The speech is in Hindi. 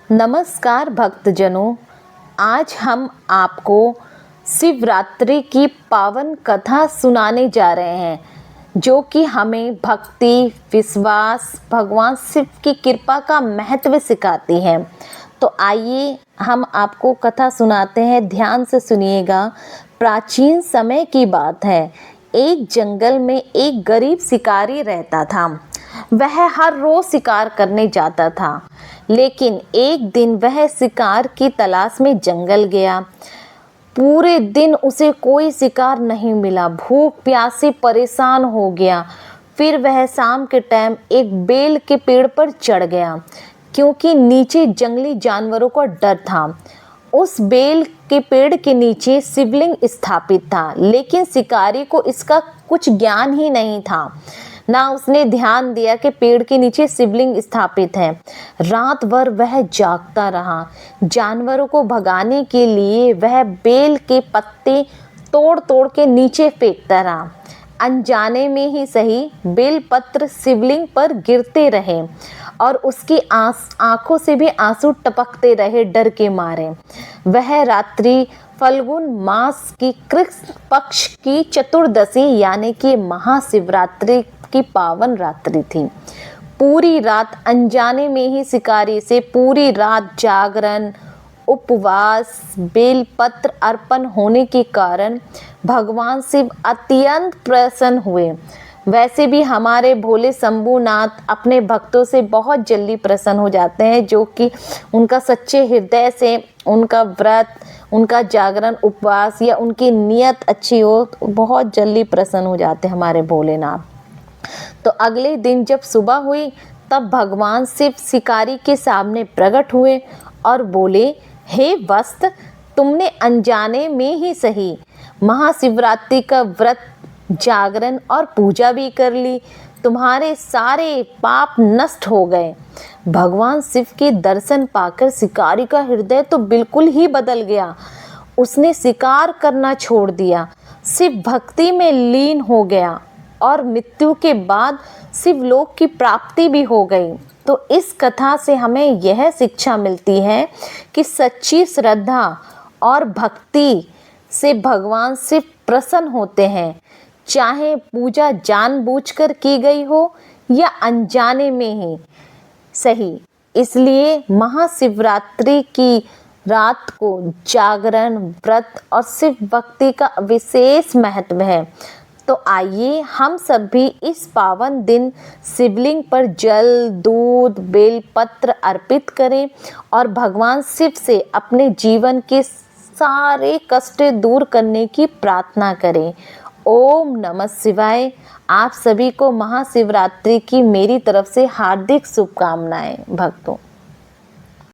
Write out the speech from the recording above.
नमस्कार भक्तजनों, आज हम आपको शिवरात्रि की पावन कथा सुनाने जा रहे हैं, जो कि हमें भक्ति, विश्वास, भगवान शिव की कृपा का महत्व सिखाती है। तो आइए हम आपको कथा सुनाते हैं, ध्यान से सुनिएगा। प्राचीन समय की बात है। एक जंगल में एक गरीब शिकारी रहता था। वह हर रोज शिकार करने जाता था, लेकिन एक दिन वह शिकार की तलाश में जंगल गया। पूरे दिन उसे कोई शिकार नहीं मिला। भूख प्यास से परेशान हो गया। फिर वह शाम के टाइम एक बेल के पेड़ पर चढ़ गया, क्योंकि नीचे जंगली जानवरों का डर था। उस बेल के पेड़ के नीचे शिवलिंग स्थापित था, लेकिन शिकारी को इसका कुछ ज्ञान ही नहीं था। ना उसने ध्यान दिया कि पेड़ के नीचे शिवलिंग स्थापित है। रात भर वह जागता रहा। जानवरों को भगाने के लिए वह बेल के पत्ते तोड़ तोड़ के नीचे फेंकता रहा। अनजाने में ही सही, बेल पत्र शिवलिंग पर गिरते रहे और उसकी आंखों से भी आंसू टपकते रहे डर के मारे। वह रात्रि फल्गुन मास की कृष्ण पक्ष की चतुर्दशी यानी कि महाशिवरात्रि की पावन रात्रि थी। पूरी रात अनजाने में ही शिकारी से पूरी रात जागरण, उपवास, बेलपत्र अर्पण होने के कारण भगवान शिव अत्यंत प्रसन्न हुए। वैसे भी हमारे भोले शंभुनाथ अपने भक्तों से बहुत जल्दी प्रसन्न हो जाते हैं, जो कि उनका सच्चे हृदय से उनका व्रत, उनका जागरण, उपवास या उनकी नियत अच्छी हो तो बहुत जल्दी प्रसन्न हो जाते हैं हमारे भोलेनाथ। तो अगले दिन जब सुबह हुई, तब भगवान शिव शिकारी के सामने प्रकट हुए और बोले, हे वस्त, तुमने अनजाने में ही सही महाशिवरात्रि का व्रत, जागरण और पूजा भी कर ली। तुम्हारे सारे पाप नष्ट हो गए। भगवान शिव के दर्शन पाकर शिकारी का हृदय तो बिल्कुल ही बदल गया। उसने शिकार करना छोड़ दिया, शिव भक्ति में लीन हो गया और मृत्यु के बाद शिवलोक की प्राप्ति भी हो गई। तो इस कथा से हमें यह शिक्षा मिलती है कि सच्ची श्रद्धा और भक्ति से भगवान शिव प्रसन्न होते हैं, चाहे पूजा जानबूझकर की गई हो या अनजाने में ही सही। इसलिए महाशिवरात्रि की रात को जागरण, व्रत और शिव भक्ति का विशेष महत्व है। तो आइए हम सब भी इस पावन दिन शिवलिंग पर जल, दूध, बेलपत्र अर्पित करें और भगवान शिव से अपने जीवन के सारे कष्ट दूर करने की प्रार्थना करें। ओम नमः शिवाय। आप सभी को महाशिवरात्रि की मेरी तरफ से हार्दिक शुभकामनाएं भक्तों।